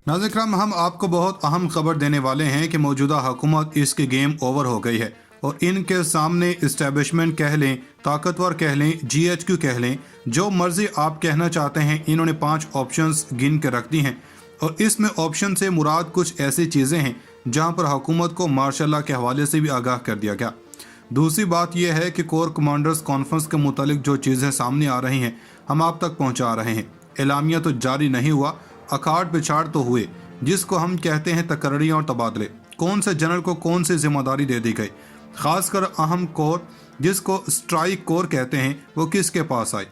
नाज़रीन इकराम, हम आपको बहुत अहम खबर देने वाले हैं कि मौजूदा हुकूमत इसकी गेम ओवर हो गई है और इनके सामने इस्टेब्लिशमेंट कह लें, ताकतवर कह लें, GHQ कह लें, जो मर्जी आप कहना चाहते हैं, इन्होंने 5 ऑप्शंस गिन के रख दी हैं और इसमें ऑप्शन से मुराद कुछ ऐसी चीज़ें हैं जहां पर हुकूमत को मार्शल लॉ के हवाले से भी आगाह कर दिया गया। दूसरी बात यह है कि कोर कमांडर्स कॉन्फ्रेंस के मुतालिक जो चीज़ें सामने आ रही हैं हम आप तक पहुंचा रहे हैं। एलामिया तो जारी नहीं हुआ, अखाड़ पिछाड़ तो हुए, जिसको हम कहते हैं तकर्रियाँ और तबादले। कौन से जनरल को कौन सी जिम्मेदारी दे दी गई, खासकर अहम कोर जिसको स्ट्राइक कोर कहते हैं, वो किसके पास आई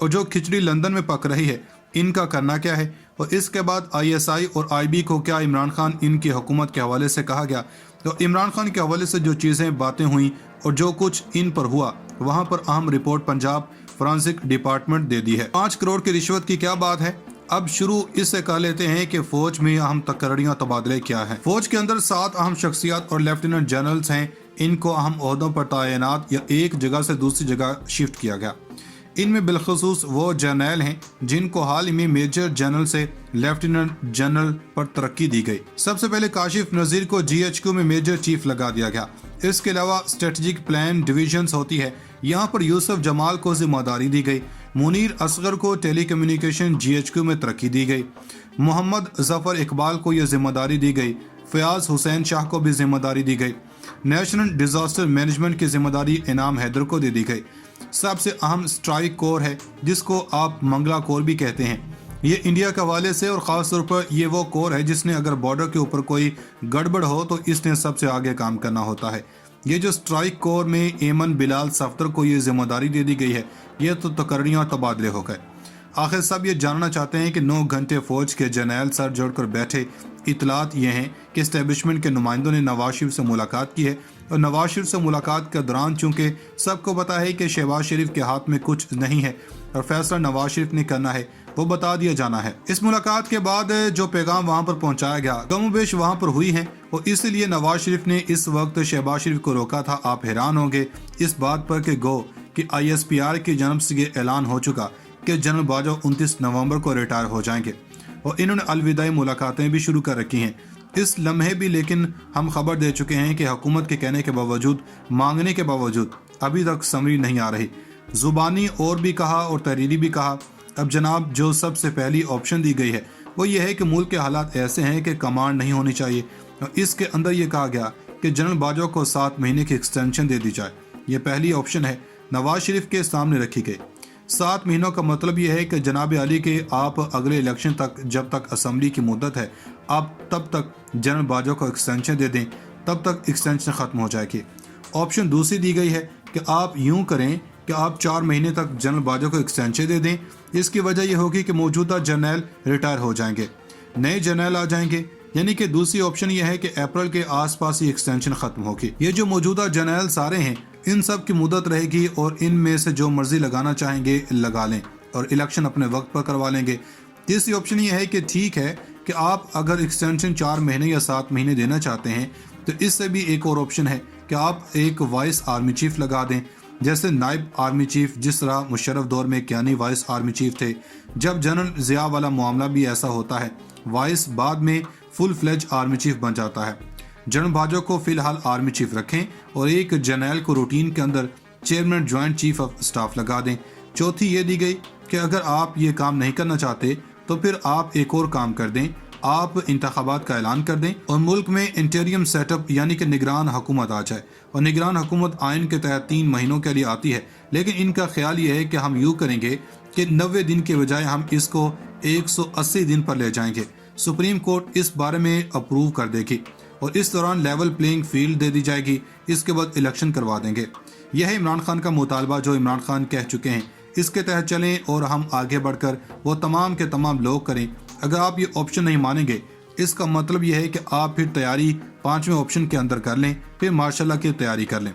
और जो खिचड़ी लंदन में पक रही है इनका करना क्या है। और इसके बाद ISI और IB को क्या इमरान खान इनकी हुकूमत के हवाले से कहा गया, तो इमरान खान के हवाले से जो चीज़ें बातें हुई और जो कुछ इन पर हुआ, वहाँ पर अहम रिपोर्ट पंजाब फॉरेंसिक डिपार्टमेंट दे दी है। 5 करोड़ की रिश्वत की क्या बात है। अब शुरू इससे कर लेते हैं कि फौज में अहम तकर्रियाँ तबादले क्या हैं। फौज के अंदर 7 अहम शख्सियात और लेफ्टिनेंट जनरल्स हैं, इनको अहम ओहदों पर तैनात या एक जगह से दूसरी जगह शिफ्ट किया गया। इनमें बिलखसूस वो जर्नैल हैं जिनको हाल ही में मेजर जनरल से लेफ्टिनेंट जनरल पर तरक्की दी गई। सबसे पहले काशिफ नज़ीर को GHQ में मेजर चीफ लगा दिया गया। इसके अलावा स्ट्रेटजिक प्लान डिवीजन्स होती है, यहाँ पर यूसुफ जमाल को जिम्मेदारी दी गई। मुनीर असगर को टेली कम्युनिकेशन GHQ में तरक्की दी गई। मोहम्मद जफर इकबाल को यह जिम्मेदारी दी गई। फयाज हुसैन शाह को भी जिम्मेदारी दी गई। नेशनल डिजास्टर मैनेजमेंट की जिम्मेदारी इनाम हैदर को दे दी गई। सबसे अहम स्ट्राइक कोर है जिसको आप मंगला कोर भी कहते हैं। ये इंडिया के हवाले से और ख़ास तौर पर ये वो कोर है जिसने अगर बॉर्डर के ऊपर कोई गड़बड़ हो तो इसने सबसे आगे काम करना होता है। ये जो स्ट्राइक कोर में एमन बिलाल सफ्तर को ये जिम्मेदारी दे दी गई है, ये तो तकर्रियाँ तबादले हो गए। आखिर सब ये जानना चाहते हैं कि 9 घंटे फौज के जर्नैल सर जोड़कर बैठे। इतलात ये हैं कि इस्टेब्लिशमेंट के नुमाइंदों ने नवाज शरीफ से मुलाकात की है और नवाज शरीफ से मुलाकात के दौरान चूंकि सबको पता है कि शहबाज शरीफ के हाथ में कुछ नहीं है और फैसला नवाज शरीफ ने करना है, वो बता दिया जाना है। इस मुलाकात के बाद जो पैगाम वहाँ पर पहुँचाया गया कमोबेश वहाँ पर हुई है और इसलिए नवाज शरीफ ने इस वक्त शहबाज शरीफ को रोका था। आप हैरान होंगे इस बात पर कि गो कि ISPR की जानब से ये ऐलान हो चुका कि जनरल बाजवा 29 नवंबर को रिटायर हो जाएंगे और इन्होंने अलविदाई मुलाकातें भी शुरू कर रखी हैं इस लम्हे भी। लेकिन हम खबर दे चुके हैं कि हुकूमत के कहने के बावजूद, मांगने के बावजूद अभी तक समरी नहीं आ रही। ज़ुबानी और भी कहा और तहरीरी भी कहा। अब जनाब जो सबसे पहली ऑप्शन दी गई है वो ये है कि मुल्क के हालात ऐसे हैं कि कमांड नहीं होनी चाहिए और इसके अंदर ये कहा गया कि जनरल बाजवा को 7 महीने की एक्सटेंशन दे दी जाए। ये पहली ऑप्शन है, नवाज शरीफ के सामने रखी गई। 7 महीनों का मतलब यह है कि जनाब अली के आप अगले इलेक्शन तक, जब तक असम्बली की मुद्दत है, आप तब तक जनरल बाजवा को एक्सटेंशन दे दें, तब तक एक्सटेंशन ख़त्म हो जाएगी। ऑप्शन दूसरी दी गई है कि आप यूं करें कि आप 4 महीने तक जनरल बाजवा को एक्सटेंशन दे दें। इसकी वजह यह होगी कि मौजूदा जर्नैल रिटायर हो जाएंगे, नए जर्नैल आ जाएंगे, यानी कि दूसरी ऑप्शन यह है कि अप्रैल के आसपास ही एक्सटेंशन खत्म होगी। ये जो मौजूदा जर्नैल सारे हैं इन सब की मुद्दत रहेगी और इनमें से जो मर्जी लगाना चाहेंगे लगा लें और इलेक्शन अपने वक्त पर करवा लेंगे। तीसरी ऑप्शन ये है कि ठीक है कि आप अगर एक्सटेंशन 4 महीने या 7 महीने देना चाहते हैं तो इससे भी एक और ऑप्शन है कि आप एक वाइस आर्मी चीफ लगा दें, जैसे नायब आर्मी चीफ, जिस तरह मुशर्रफ दौर में कियानी वाइस आर्मी चीफ थे। जब जनरल ज़िया वाला मामला भी ऐसा होता है, वाइस बाद में फुल फ्लेज आर्मी चीफ बन जाता है। जनरल बाजवा को फिलहाल आर्मी चीफ रखें और एक जर्नैल को रूटीन के अंदर chairman joint chief of staff लगा दें। चौथी ये दी गई कि अगर आप ये काम नहीं करना चाहते तो फिर आप एक और काम कर दें, आप इंतखाबात का ऐलान कर दें और मुल्क में इंटीरियम सेटअप यानी कि निगरान हुकूमत आ जाए। और निगरान हुकूमत आइन के तहत 3 महीनों के लिए आती है, लेकिन इनका ख्याल ये है कि हम यूँ करेंगे कि 90 दिन के बजाय हम इसको 180 दिन पर ले जाएंगे। सुप्रीम कोर्ट इस बारे में अप्रूव कर देगी और इस दौरान लेवल प्लेइंग फील्ड दे दी जाएगी। इसके बाद इलेक्शन करवा देंगे। यह है इमरान खान का मुतालबा जो इमरान खान कह चुके हैं। इसके तहत चलें और हम आगे बढ़कर वो तमाम के तमाम लोग करें। अगर आप ये ऑप्शन नहीं मानेंगे, इसका मतलब यह है कि आप फिर तैयारी 5वें ऑप्शन के अंदर कर लें, फिर मार्शल लॉ की तैयारी कर लें।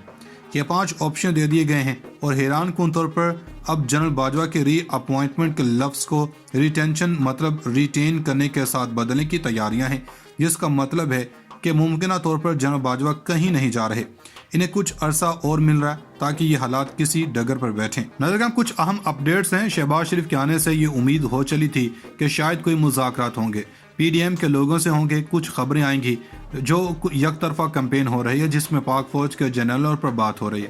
ये 5 ऑप्शन दे दिए गए हैं और हैरान कुन तौर पर अब जनरल बाजवा के री अपॉइंटमेंट के लफ्ज़ को रिटेंशन मतलब रिटेन करने के साथ बदलने की तैयारियां हैं, जिसका मतलब है कि मुमकिन तौर पर जनरल बाजवा कहीं नहीं जा रहे, इन्हें कुछ अरसा और मिल रहा है ताकि ये हालात किसी डगर पर बैठें। नजरगाम कुछ अहम अपडेट्स हैं। शहबाज शरीफ के आने से ये उम्मीद हो चली थी कि शायद कोई मुज़ाकरात होंगे, پی ڈی ایم کے لوگوں سے ہوں گے، کچھ خبریں آئیں گی جو یک طرفہ کمپین ہو رہی ہے جس میں پاک فوج کے جنرلوں پر بات ہو رہی ہے۔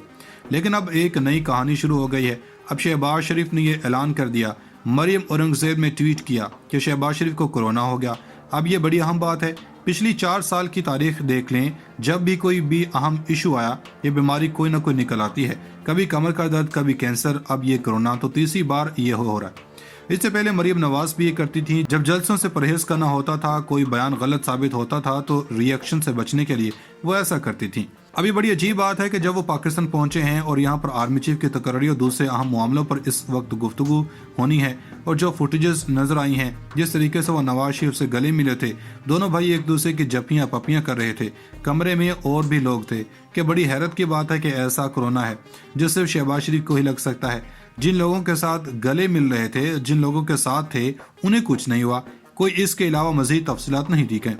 لیکن اب ایک نئی کہانی شروع ہو گئی ہے۔ اب شہباز شریف نے یہ اعلان کر دیا، مریم اورنگزیب نے ٹویٹ کیا کہ شہباز شریف کو کورونا ہو گیا۔ اب یہ بڑی اہم بات ہے۔ پچھلی 4 سال کی تاریخ دیکھ لیں، جب بھی کوئی بھی اہم ایشو آیا، یہ بیماری کوئی نہ کوئی نکل آتی ہے، کبھی کمر کا درد، کبھی کینسر، اب یہ کورونا، تو تیسری بار یہ ہو رہا ہے۔ اس سے پہلے مریم نواز بھی یہ کرتی تھی، جب جلسوں سے پرہیز کرنا ہوتا تھا، کوئی بیان غلط ثابت ہوتا تھا تو ری ایکشن سے بچنے کے لیے وہ ایسا کرتی تھی۔ ابھی بڑی عجیب بات ہے کہ جب وہ پاکستان پہنچے ہیں اور یہاں پر آرمی چیف کی تقرری اور دوسرے اہم معاملوں پر اس وقت گفتگو ہونی ہے، اور جو فوٹیجز نظر آئی ہیں، جس طریقے سے وہ نواز شریف سے گلے ملے تھے، دونوں بھائی ایک دوسرے کی جپیاں پپیاں کر رہے تھے، کمرے میں اور بھی لوگ تھے، کہ بڑی حیرت کی بات ہے کہ ایسا کورونا ہے جو صرف شہباز شریف کو ہی لگ سکتا ہے۔ جن لوگوں کے ساتھ گلے مل رہے تھے، جن لوگوں کے ساتھ تھے، انہیں کچھ نہیں ہوا، کوئی اس کے علاوہ مزید تفصیلات نہیں دی گئیں۔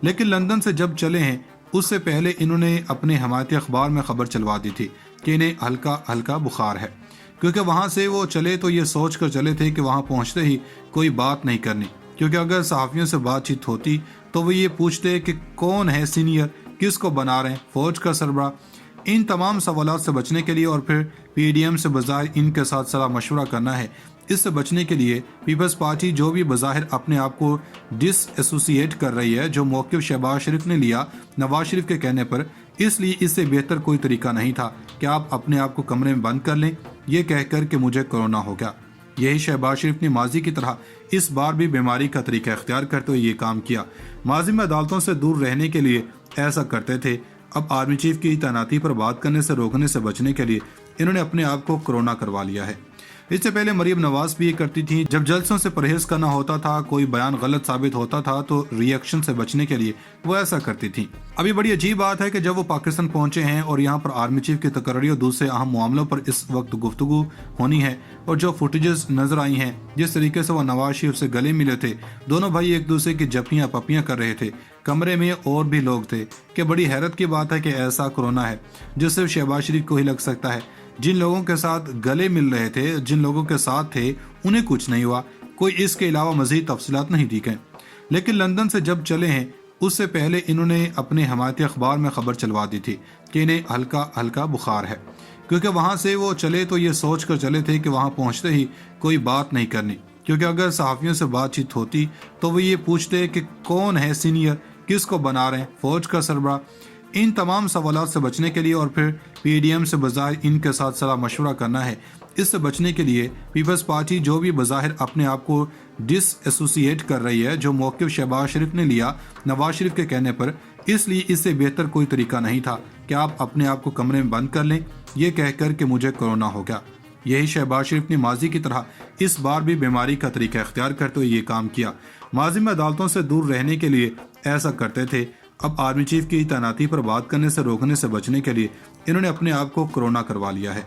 لیکن لندن سے جب چلے ہیں، اس سے پہلے انہوں نے اپنے حمایتی اخبار میں خبر چلوا دی تھی کہ انہیں ہلکا ہلکا بخار ہے، کیونکہ وہاں سے وہ چلے تو یہ سوچ کر چلے تھے کہ وہاں پہنچتے ہی کوئی بات نہیں کرنی، کیونکہ اگر صحافیوں سے بات چیت ہوتی تو وہ یہ پوچھتے کہ کون ہے سینئر، کس کو بنا رہے ہیں، فوج کا سربراہ۔ ان تمام سوالات سے بچنے کے لیے اور پھر پی ڈی ایم سے بظاہر ان کے ساتھ صلاح مشورہ کرنا ہے، اس سے بچنے کے لیے پیپلز پارٹی جو بھی بظاہر اپنے آپ کو ڈس ایسوسیٹ کر رہی ہے، جو موقف شہباز شریف نے لیا نواز شریف کے کہنے پر، اس لیے اس سے بہتر کوئی طریقہ نہیں تھا کہ آپ اپنے آپ کو کمرے میں بند کر لیں یہ کہہ کر کہ مجھے کورونا ہو گیا۔ یہی شہباز شریف نے ماضی کی طرح اس بار بھی بیماری کا طریقہ اختیار کرتے ہوئے یہ کام کیا۔ ماضی میں عدالتوں سے دور رہنے کے لیے ایسا کرتے تھے، اب آرمی چیف کی تعیناتی پر بات کرنے سے روکنے سے بچنے کے لیے انہوں نے اپنے آپ کو کورونا کروا لیا ہے۔ اس سے پہلے مریم نواز بھی یہ کرتی تھی، جب جلسوں سے پرہیز کرنا ہوتا تھا، کوئی بیان غلط ثابت ہوتا تھا تو ری ایکشن سے بچنے کے لیے وہ ایسا کرتی تھی۔ ابھی بڑی عجیب بات ہے کہ جب وہ پاکستان پہنچے ہیں اور یہاں پر آرمی چیف کی تقرری اور دوسرے اہم معاملوں پر اس وقت گفتگو ہونی ہے، اور جو فوٹیجز نظر آئی ہیں، جس طریقے سے وہ نواز شریف سے گلے ملے تھے، دونوں بھائی ایک دوسرے کی جپیاں پپیاں کر رہے تھے، کمرے میں اور بھی لوگ تھے، کہ بڑی حیرت کی بات ہے کہ ایسا کورونا ہے جو صرف شہباز شریف کو ہی لگ سکتا ہے۔ جن لوگوں کے ساتھ گلے مل رہے تھے، جن لوگوں کے ساتھ تھے، انہیں کچھ نہیں ہوا، کوئی اس کے علاوہ مزید تفصیلات نہیں دی گئیں۔ لیکن لندن سے جب چلے ہیں، اس سے پہلے انہوں نے اپنے حمایتی اخبار میں خبر چلوا دی تھی کہ انہیں ہلکا ہلکا بخار ہے، کیونکہ وہاں سے وہ چلے تو یہ سوچ کر چلے تھے کہ وہاں پہنچتے ہی کوئی بات نہیں کرنی، کیونکہ اگر صحافیوں سے بات چیت ہوتی تو وہ یہ پوچھتے کہ کون ہے سینئر، کس کو بنا رہے ہیں، فوج کا سربراہ۔ ان تمام سوالات سے بچنے کے لیے اور پھر پی ڈی ایم سے بظاہر ان کے ساتھ صلاح مشورہ کرنا ہے، اس سے بچنے کے لیے پیپلز پارٹی جو بھی بظاہر اپنے آپ کو ڈس ایسوسیٹ کر رہی ہے، جو موقف شہباز شریف نے لیا نواز شریف کے کہنے پر، اس لیے اس سے بہتر کوئی طریقہ نہیں تھا کہ آپ اپنے آپ کو کمرے میں بند کر لیں یہ کہہ کر کہ مجھے کورونا ہو گیا۔ یہی شہباز شریف نے ماضی کی طرح اس بار بھی بیماری کا طریقہ اختیار کرتے ہوئے یہ کام کیا۔ ماضی میں عدالتوں سے دور رہنے کے لیے ایسا کرتے تھے، اب آرمی چیف کی تعیناتی پر بات کرنے سے روکنے سے بچنے کے لیے انہوں نے اپنے آپ کو کورونا کروا لیا ہے۔